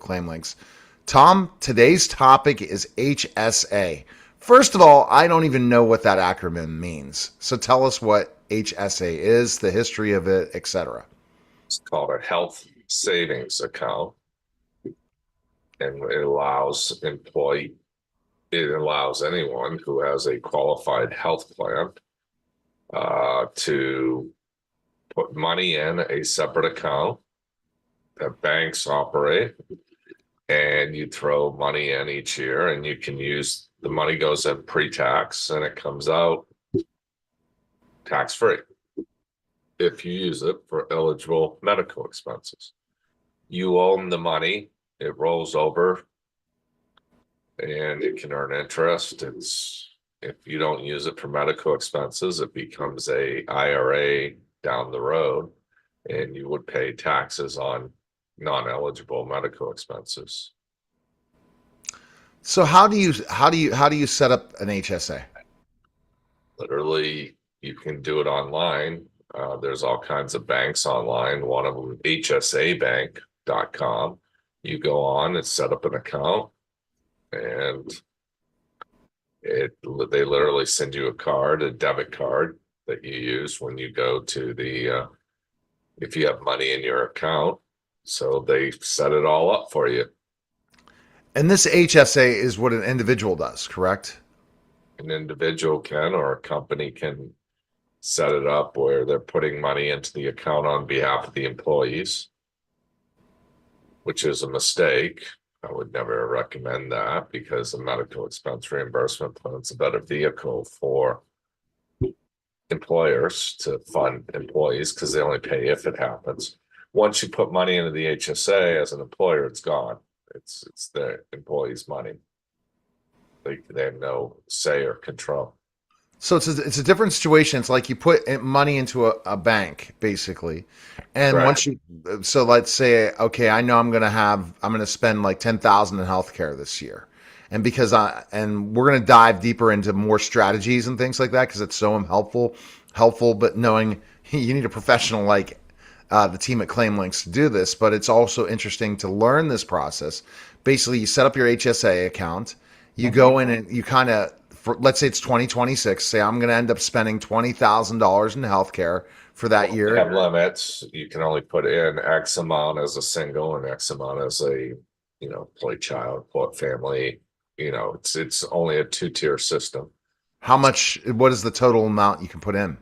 ClaimLinx. Tom, today's topic is HSA. First of all, I don't even know what that acronym means. So tell us what HSA is, the history of it, etc. It's called a health savings account, and it allows anyone who has a qualified health plan to put money in a separate account that banks operate, and you throw money in each year, and you can use the money goes in pre-tax and it comes out tax-free if you use it for eligible medical expenses. You own the money, it rolls over, and it can earn interest. If you don't use it for medical expenses, it becomes a IRA down the road, and you would pay taxes on non-eligible medical expenses. So how do you set up an HSA? Literally, you can do it online. There's all kinds of banks online. One of them, hsabank.com. You go on and set up an account, and they literally send you a debit card that you use when you go to if you have money in your account. So they set it all up for you. And this HSA is what an individual does, correct? An individual can, or a company can set it up where they're putting money into the account on behalf of the employees, which is a mistake. I would never recommend that, because a medical expense reimbursement plan is a better vehicle for employers to fund employees, because they only pay if it happens. Once you put money into the HSA as an employer, it's gone. It's the employee's money. They have no say or control. So it's a different situation. It's like you put money into a bank, basically, and Right. so let's say, okay, I know I'm gonna spend like 10,000 in healthcare this year, and we're gonna dive deeper into more strategies and things like that, because it's so helpful. But knowing you need a professional like the team at ClaimLinx to do this, but it's also interesting to learn this process. Basically, you set up your HSA account, you go in and you kind of, let's say it's 2026. Say I'm going to end up spending $20,000 in healthcare for that They year. have limits. You can only put in X amount as a single and X amount as a, play child, family. It's only a two-tier system. How much? What is the total amount you can put in?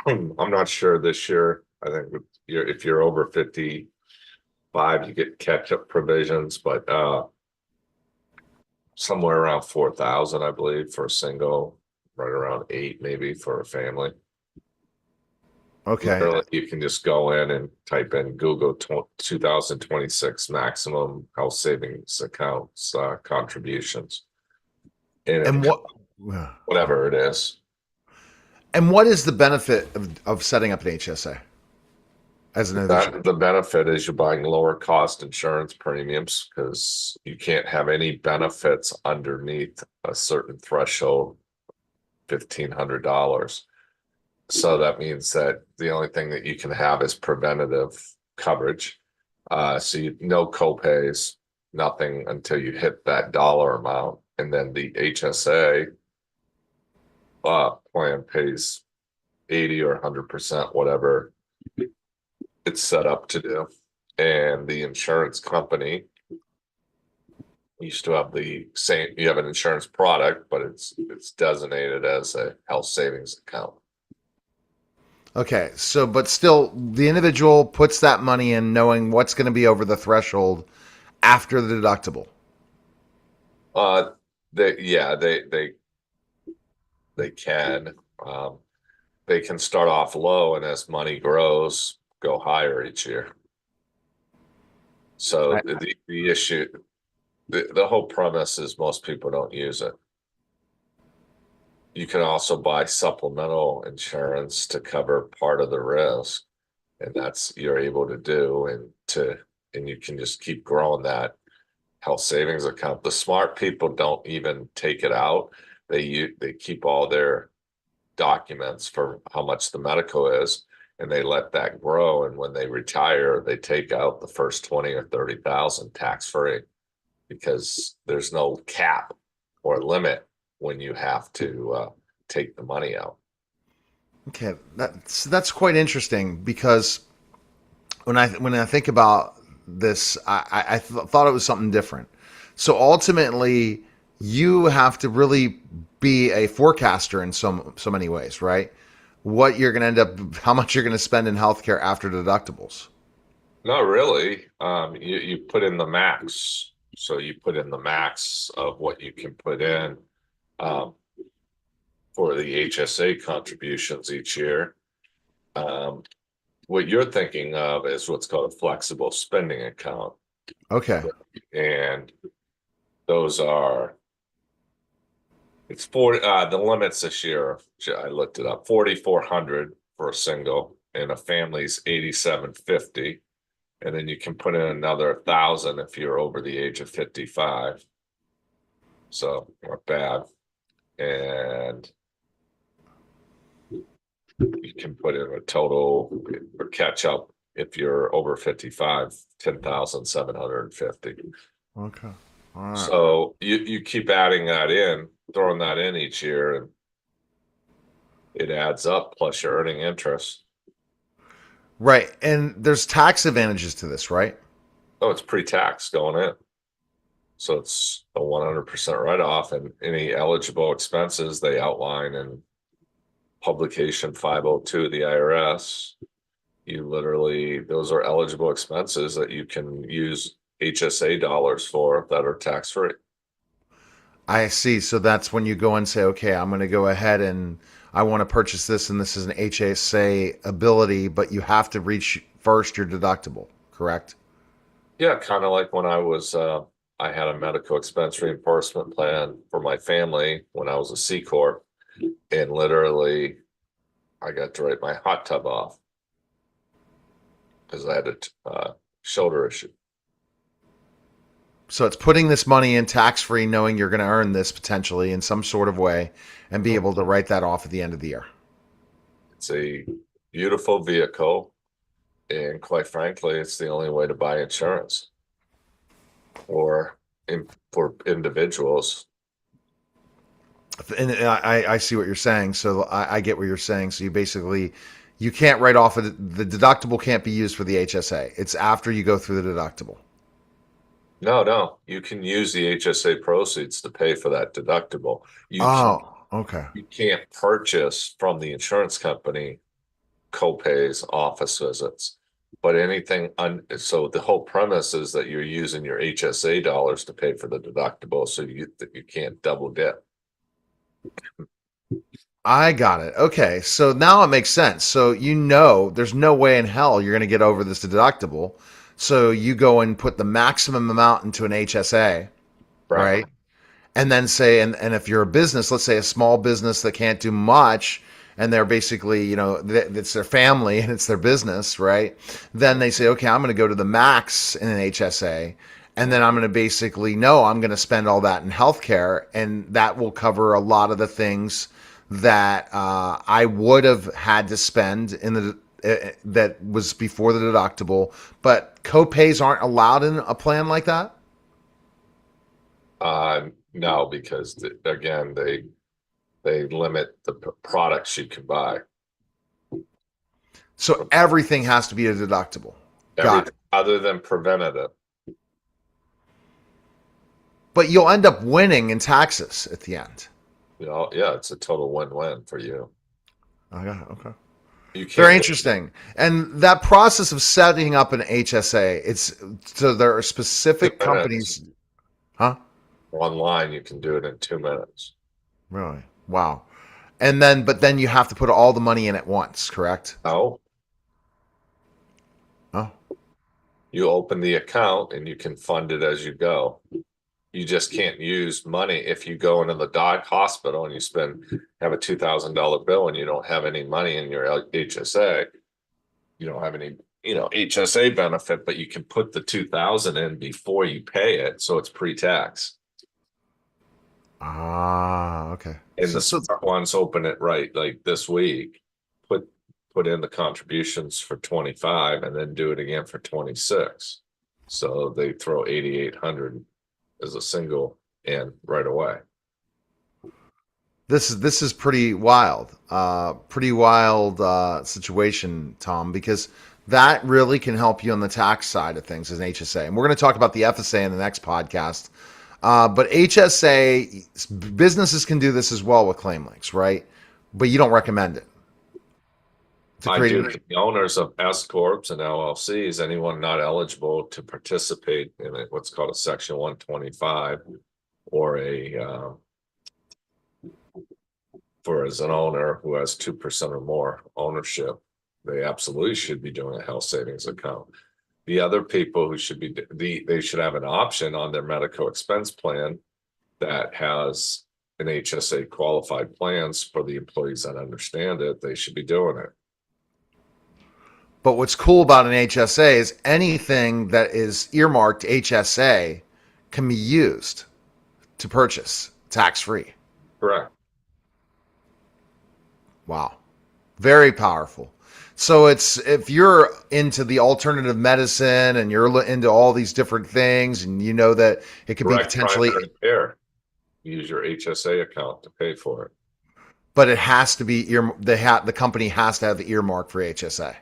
I'm not sure this year. I think if you're over 55, you get catch-up provisions, but somewhere around 4,000, I believe, for a single, right around 8 maybe for a family. Okay. Literally, you can just go in and type in Google 2026 maximum health savings accounts contributions, And whatever it is. And what is the benefit of setting up an HSA as an individual? The benefit is you're buying lower cost insurance premiums, because you can't have any benefits underneath a certain threshold, $1,500. So that means that the only thing that you can have is preventative coverage. So no copays, nothing until you hit that dollar amount. And then the HSA plan pays 80 or 100%, whatever it's set up to do. And the insurance company used to have the same, you have an insurance product, but it's designated as a health savings account. Okay, so but still, the individual puts that money in knowing what's going to be over the threshold after the deductible. They can. They can start off low, and as money grows, go higher each year. So the issue, the whole premise is most people don't use it. You can also buy supplemental insurance to cover part of the risk, and you're able to do, and you can just keep growing that health savings account. The smart people don't even take it out. They keep all their documents for how much the medical is, and they let that grow. And when they retire, they take out the first 20 or 30,000 tax free because there's no cap or limit when you have to take the money out. Okay, that's quite interesting because when I think about this, thought it was something different. So ultimately, you have to really be a forecaster in so many ways, right? What you're going to end up, how much you're going to spend in healthcare after deductibles. Not really. You put in the max. So you put in the max of what you can put in um, for the HSA contributions each year. Um, what you're thinking of is what's called a flexible spending account. Okay. And those are, it's 40, the limits this year, I looked it up, 4,400 for a single, and a family's 8,750. And then you can put in another 1,000 if you're over the age of 55. So not bad. And you can put in a total or catch up if you're over 55, 10,750. Okay. All right. So you keep adding that in, throwing that in each year, and it adds up, plus you're earning interest. Right. And there's tax advantages to this, right? Oh, it's pre-tax going in. So it's a 100% write-off, and any eligible expenses they outline in publication 502 of the IRS. You literally, those are eligible expenses that you can use HSA dollars for that are tax-free. I see. So that's when you go and say, okay, I'm going to go ahead and I want to purchase this, and this is an HSA ability, but you have to reach first your deductible, correct? Yeah, kind of like when I had a medical expense reimbursement plan for my family when I was a C Corp, and literally I got to write my hot tub off because I had a shoulder issue. So it's putting this money in tax free, knowing you're going to earn this potentially in some sort of way and be able to write that off at the end of the year. It's a beautiful vehicle, and quite frankly, it's the only way to buy insurance or for individuals. And I see what you're saying. So I get what you're saying. So you basically, you can't write off the deductible can't be used for the HSA. It's after you go through the deductible. No, you can use the HSA proceeds to pay for that deductible. Oh, okay. You can't purchase from the insurance company co-pays, office visits, but anything so the whole premise is that you're using your HSA dollars to pay for the deductible, so you can't double dip. I got it. Okay. So now it makes sense. So there's no way in hell you're going to get over this deductible. So you go and put the maximum amount into an HSA, right? And then say, and if you're a business, let's say a small business that can't do much, and they're basically, it's their family and it's their business, right? Then they say, okay, I'm going to go to the max in an HSA. And then I'm going to basically know I'm going to spend all that in healthcare, and that will cover a lot of the things that I would have had to spend in the that was before the deductible. But co-pays aren't allowed in a plan like that. No, because again, they limit the products you can buy. So everything has to be a deductible. Got it. Other than preventative. But you'll end up winning in taxes at the end. Yeah, it's a total win-win for you. Okay. You can't. Very interesting. And that process of setting up an HSA, so there are specific companies. Huh? Online, you can do it in 2 minutes. Really? Wow. But then you have to put all the money in at once, correct? No. Oh. You open the account and you can fund it as you go. You just can't use money if you go into the hospital and have a $2,000 bill and you don't have any money in your HSA. You don't have any, HSA benefit, but you can put the 2,000 in before you pay it, so it's pre-tax. Ah, okay. And the smart ones open it right like this week. put in the contributions for 25 and then do it again for 26. So they throw 8,800 as a single in right away. This is pretty wild situation, Tom, because that really can help you on the tax side of things as an HSA. And we're going to talk about the FSA in the next podcast. But HSA businesses can do this as well with ClaimLinx, right? But you don't recommend it. I do to the owners of S corps and LLCs, anyone not eligible to participate in what's called a Section 125 or as an owner who has 2% or more ownership, they absolutely should be doing a health savings account. The other people who should be, they should have an option on their medical expense plan that has an HSA qualified plans for the employees that understand it. They should be doing it. But what's cool about an HSA is anything that is earmarked HSA can be used to purchase tax-free. Correct. Wow. Very powerful. So it's, if you're into the alternative medicine and you're into all these different things and you know that it could be potentially care, use your HSA account to pay for it. But it has to be the company has to have the earmark for HSA.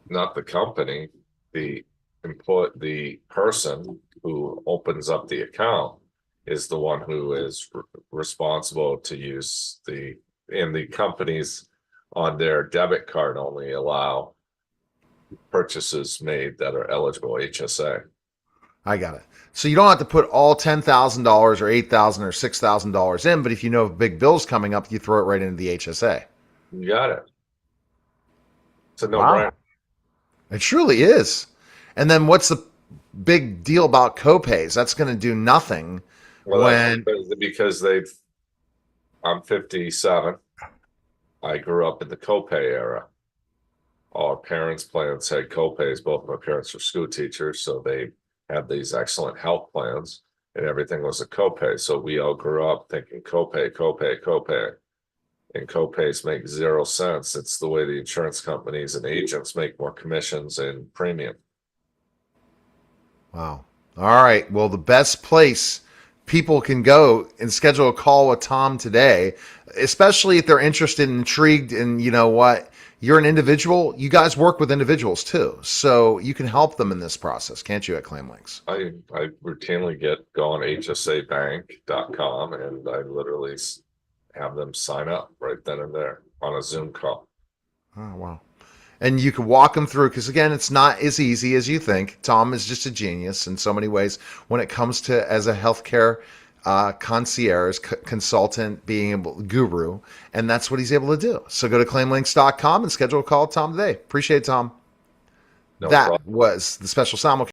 Not the company, the person who opens up the account is the one who is responsible to use and the companies on their debit card only allow purchases made that are eligible HSA. I got it. So you don't have to put all $10,000 or $8,000 or $6,000 in, but if you know big bills coming up, you throw it right into the HSA. You got it. It's a no-brainer. Wow. It truly is. And then what's the big deal about copays? That's going to do nothing. Well, because I'm 57. I grew up in the copay era. Our parents' plans had copays. Both my parents were school teachers, so they had these excellent health plans, and everything was a copay. So we all grew up thinking copay, copay, copay. And copays make 0 cents. It's the way the insurance companies and agents make more commissions and premium. Wow. All right. Well, the best place people can go and schedule a call with Tom today, especially if they're interested and intrigued, and you know what, you're an individual. You guys work with individuals too, so you can help them in this process, can't you, at ClaimLinx? I routinely go on hsabank.com and I literally have them sign up right then and there on a Zoom call. Oh, wow. And you can walk them through, because again, it's not as easy as you think. Tom is just a genius in so many ways when it comes to, as a healthcare concierge, consultant, guru, and that's what he's able to do. So go to ClaimLinx.com and schedule a call with Tom today. Appreciate it, Tom. No that problem. was the special simulcast.